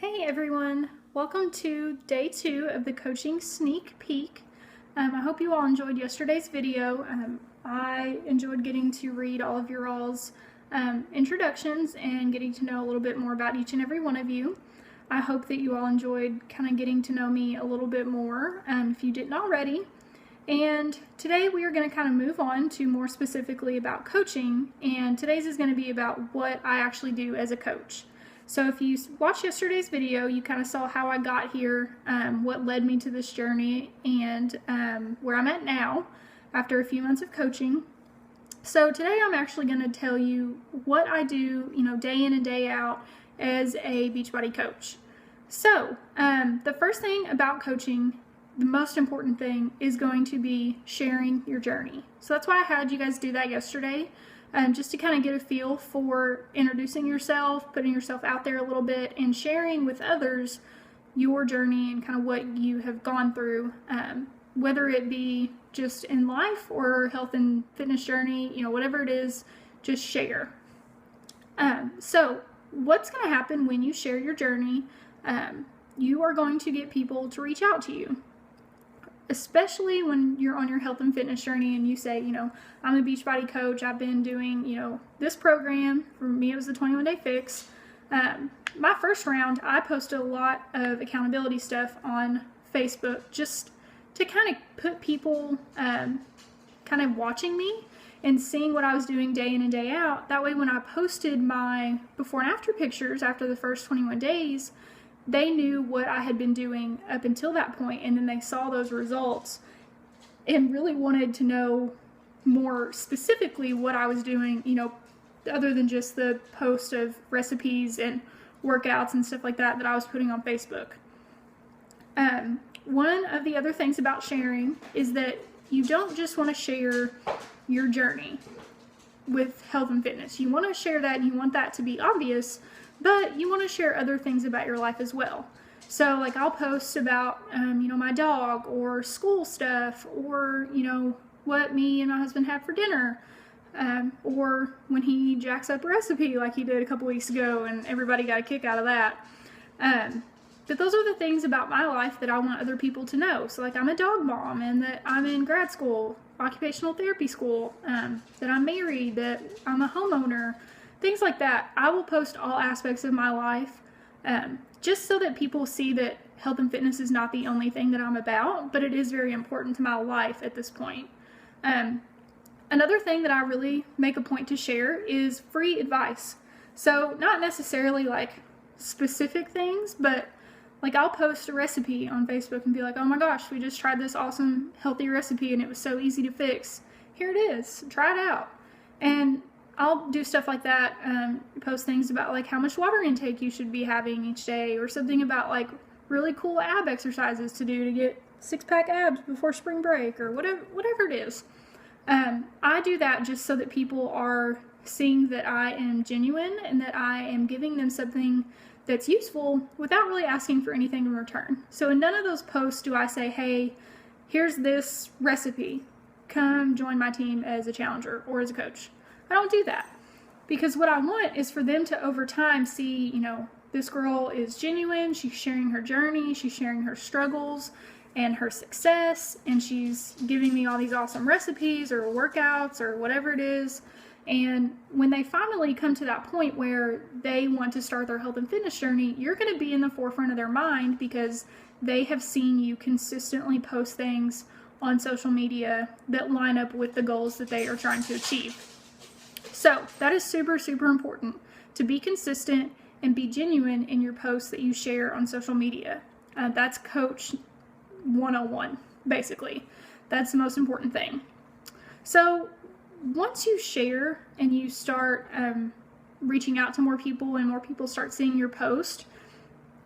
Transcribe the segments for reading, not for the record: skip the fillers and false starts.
Hey everyone, welcome to day 2 of the coaching sneak peek. I hope you all enjoyed yesterday's video. I enjoyed getting to read all of your all's introductions and getting to know a little bit more about each and every one of you. I hope that you all enjoyed kind of getting to know me a little bit more if you didn't already. And today we are going to kind of move on to more specifically about coaching, and today's is going to be about what I actually do as a coach. So if you watched yesterday's video, you kind of saw how I got here, what led me to this journey, and where I'm at now after a few months of coaching. So today I'm actually going to tell you what I do, day in and day out as a Beachbody coach. So the first thing about coaching, the most important thing, is going to be sharing your journey. So that's why I had you guys do that yesterday. Just to kind of get a feel for introducing yourself, putting yourself out there a little bit, and sharing with others your journey and kind of what you have gone through, whether it be just in life or health and fitness journey, whatever it is, just share. So what's going to happen when you share your journey, you are going to get people to reach out to you. Especially when you're on your health and fitness journey and you say, I'm a Beachbody coach, I've been doing, this program. For me, it was the 21-day fix. My first round, I posted a lot of accountability stuff on Facebook just to kind of put people kind of watching me and seeing what I was doing day in and day out. That way, when I posted my before and after pictures after the first 21 days, they knew what I had been doing up until that point, and then they saw those results and really wanted to know more specifically what I was doing, other than just the post of recipes and workouts and stuff like that I was putting on Facebook. One of the other things about sharing is that you don't just want to share your journey with health and fitness. You want to share that, and you want that to be obvious, but you want to share other things about your life as well. So like I'll post about, my dog or school stuff, or, what me and my husband had for dinner, or when he jacks up a recipe like he did a couple weeks ago and everybody got a kick out of that. But those are the things about my life that I want other people to know. So like I'm a dog mom, and that I'm in grad school, occupational therapy school, that I'm married, that I'm a homeowner, things like that. I will post all aspects of my life just so that people see that health and fitness is not the only thing that I'm about, but it is very important to my life at this point. Another thing that I really make a point to share is free advice. So not necessarily like specific things, but like I'll post a recipe on Facebook and be like, oh my gosh, we just tried this awesome healthy recipe and it was so easy to fix. Here it is, try it out. And I'll do stuff like that, post things about like how much water intake you should be having each day, or something about like really cool ab exercises to do to get 6-pack abs before spring break, or whatever it is. I do that just so that people are seeing that I am genuine and that I am giving them something that's useful without really asking for anything in return. So in none of those posts do I say, hey, here's this recipe, come join my team as a challenger or as a coach. I don't do that, because what I want is for them to over time see, this girl is genuine, she's sharing her journey, she's sharing her struggles and her success, and she's giving me all these awesome recipes or workouts or whatever it is. And when they finally come to that point where they want to start their health and fitness journey, you're going to be in the forefront of their mind because they have seen you consistently post things on social media that line up with the goals that they are trying to achieve. So that is super, super important, to be consistent and be genuine in your posts that you share on social media. That's Coach 101, basically. That's the most important thing. So once you share and you start reaching out to more people and more people start seeing your post,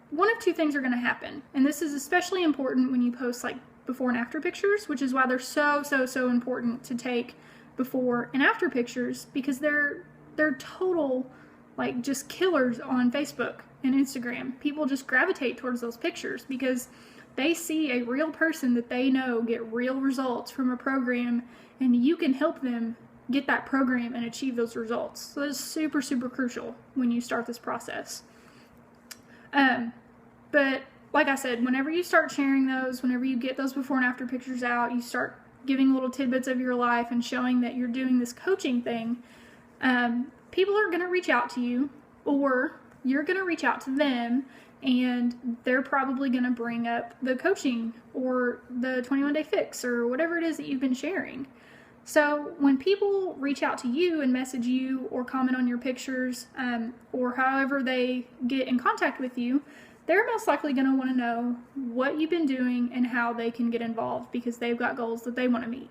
one of two things are going to happen. And this is especially important when you post like before and after pictures, which is why they're so important to take before and after pictures, because they're total like just killers on Facebook and Instagram. People just gravitate towards those pictures because they see a real person that they know get real results from a program, and you can help them get that program and achieve those results. So that's super, super crucial when you start this process. But like I said, whenever you start sharing those, whenever you get those before and after pictures out, you start giving little tidbits of your life and showing that you're doing this coaching thing, people are going to reach out to you, or you're going to reach out to them, and they're probably going to bring up the coaching or the 21-day fix or whatever it is that you've been sharing. So when people reach out to you and message you or comment on your pictures, or however they get in contact with you, they're most likely going to want to know what you've been doing and how they can get involved, because they've got goals that they want to meet.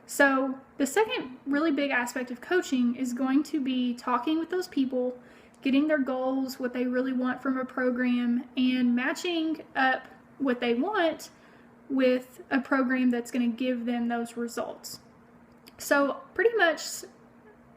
So the second really big aspect of coaching is going to be talking with those people, getting their goals, what they really want from a program, and matching up what they want with a program that's going to give them those results. So pretty much,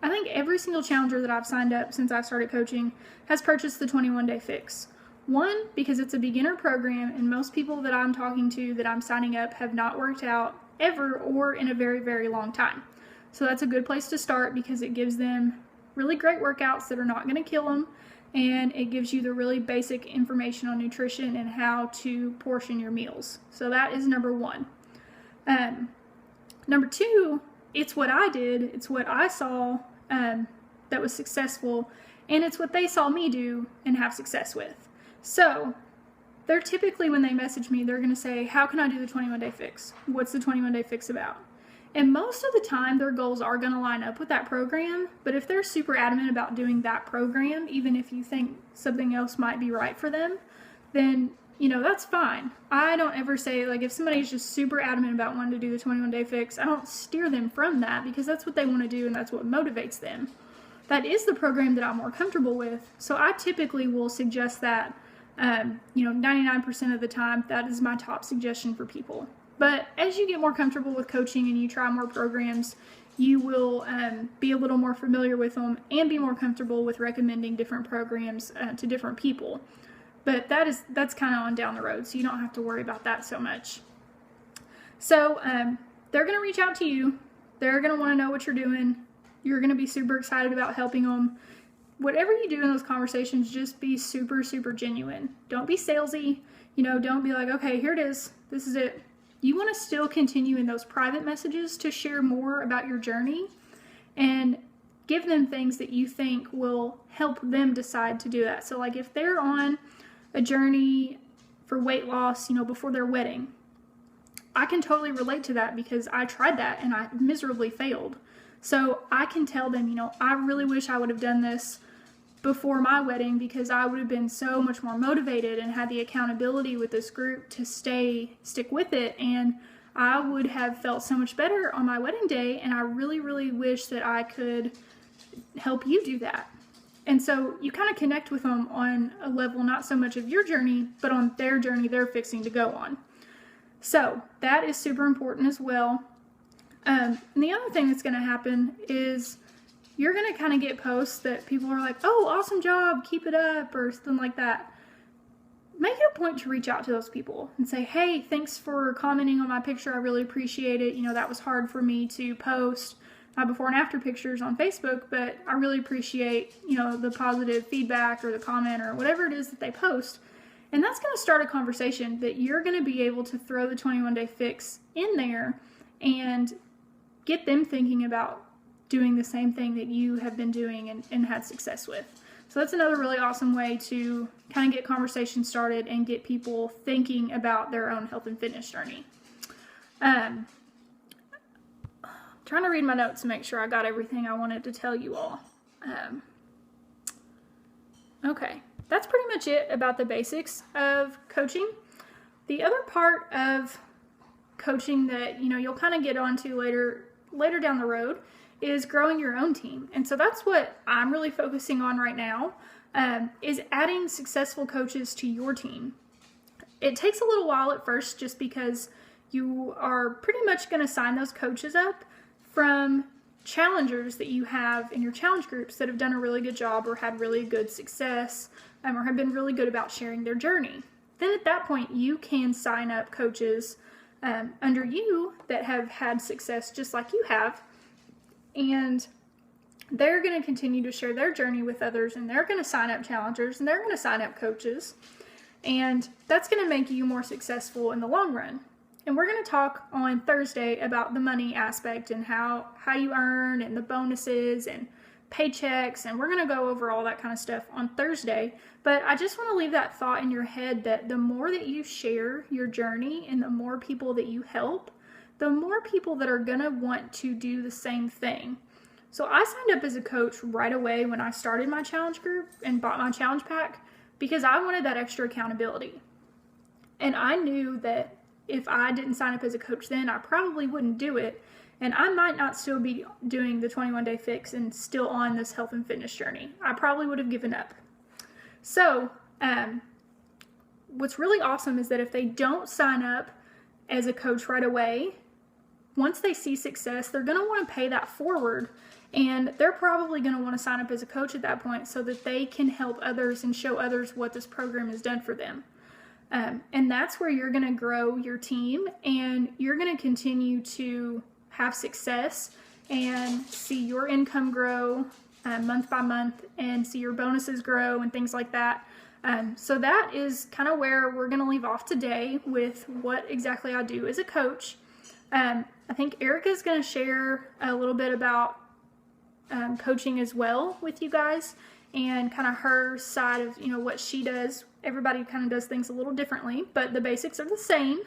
I think every single challenger that I've signed up since I've started coaching has purchased the 21-day fix. One, because it's a beginner program, and most people that I'm talking to that I'm signing up have not worked out ever or in a very, very long time. So that's a good place to start, because it gives them really great workouts that are not going to kill them, and it gives you the really basic information on nutrition and how to portion your meals. So that is number one. Number two, it's what I did, it's what I saw that was successful, and it's what they saw me do and have success with. So they're typically, when they message me, they're going to say, how can I do the 21-day fix? What's the 21-day fix about? And most of the time, their goals are going to line up with that program. But if they're super adamant about doing that program, even if you think something else might be right for them, then, that's fine. I don't ever say, if somebody's just super adamant about wanting to do the 21-day fix, I don't steer them from that, because that's what they want to do and that's what motivates them. That is the program that I'm more comfortable with. So I typically will suggest that, 99% of the time, that is my top suggestion for people. But as you get more comfortable with coaching and you try more programs, you will be a little more familiar with them and be more comfortable with recommending different programs to different people. But that's kind of on down the road, so you don't have to worry about that so much. So they're going to reach out to you. They're going to want to know what you're doing. You're going to be super excited about helping them. Whatever you do in those conversations, just be super, super genuine. Don't be salesy. Don't be like, okay, here it is. This is it. You want to still continue in those private messages to share more about your journey and give them things that you think will help them decide to do that. So if they're on a journey for weight loss, before their wedding, I can totally relate to that, because I tried that and I miserably failed. So I can tell them, I really wish I would have done this before my wedding, because I would have been so much more motivated and had the accountability with this group to stick with it, and I would have felt so much better on my wedding day, and I really, really wish that I could help you do that. And so you kind of connect with them on a level not so much of your journey, but on their journey they're fixing to go on. So that is super important as well. And the other thing that's going to happen is you're going to kind of get posts that people are like, oh, awesome job, keep it up, or something like that. Make it a point to reach out to those people and say, hey, thanks for commenting on my picture. I really appreciate it. That was hard for me to post my before and after pictures on Facebook, but I really appreciate, the positive feedback or the comment or whatever it is that they post. And that's going to start a conversation that you're going to be able to throw the 21-day fix in there and get them thinking about doing the same thing that you have been doing and had success with. So that's another really awesome way to kind of get conversation started and get people thinking about their own health and fitness journey. Trying to read my notes to make sure I got everything I wanted to tell you all. Okay, that's pretty much it about the basics of coaching. The other part of coaching that you'll kind of get onto later down the road is growing your own team. And so that's what I'm really focusing on right now, is adding successful coaches to your team. It takes a little while at first, just because you are pretty much going to sign those coaches up from challengers that you have in your challenge groups that have done a really good job or had really good success, or have been really good about sharing their journey. Then at that point, you can sign up coaches under you that have had success just like you have, and they're going to continue to share their journey with others, and they're going to sign up challengers, and they're going to sign up coaches. And that's going to make you more successful in the long run. And we're going to talk on Thursday about the money aspect and how you earn and the bonuses and paychecks, and we're going to go over all that kind of stuff on Thursday. But I just want to leave that thought in your head that the more that you share your journey and the more people that you help, the more people that are going to want to do the same thing. So I signed up as a coach right away when I started my challenge group and bought my challenge pack because I wanted that extra accountability. And I knew that if I didn't sign up as a coach then, I probably wouldn't do it. And I might not still be doing the 21-day fix and still on this health and fitness journey. I probably would have given up. So what's really awesome is that if they don't sign up as a coach right away, once they see success, they're going to want to pay that forward. And they're probably going to want to sign up as a coach at that point so that they can help others and show others what this program has done for them. And that's where you're going to grow your team and you're going to continue to have success and see your income grow month by month and see your bonuses grow and things like that. So that is kind of where we're going to leave off today with what exactly I do as a coach. I think Erica's going to share a little bit about coaching as well with you guys and kind of her side of, what she does. Everybody kind of does things a little differently, but the basics are the same.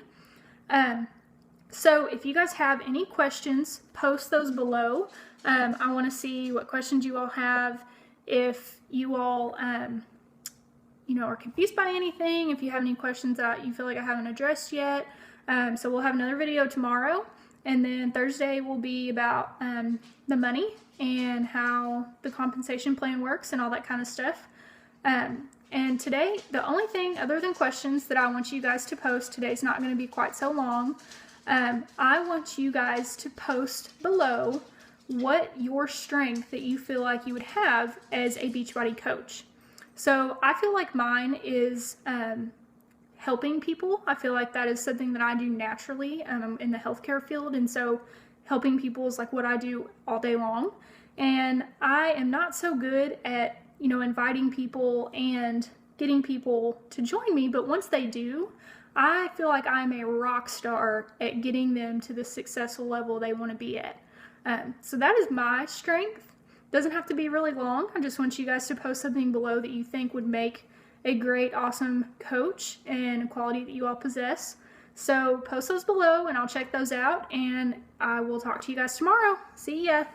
So if you guys have any questions, post those below. I want to see what questions you all have. If you all, are confused by anything, if you have any questions that you feel like I haven't addressed yet. So we'll have another video tomorrow. And then Thursday will be about the money and how the compensation plan works and all that kind of stuff. And today, the only thing other than questions that I want you guys to post, today's not going to be quite so long. I want you guys to post below what your strength that you feel like you would have as a Beachbody coach. So I feel like mine is helping people. I feel like that is something that I do naturally in the healthcare field. And so helping people is like what I do all day long. And I am not so good at, inviting people and getting people to join me. But once they do, I feel like I'm a rock star at getting them to the successful level they want to be at. So that is my strength. Doesn't have to be really long. I just want you guys to post something below that you think would make a great, awesome coach and a quality that you all possess. So post those below and I'll check those out and I will talk to you guys tomorrow. See ya.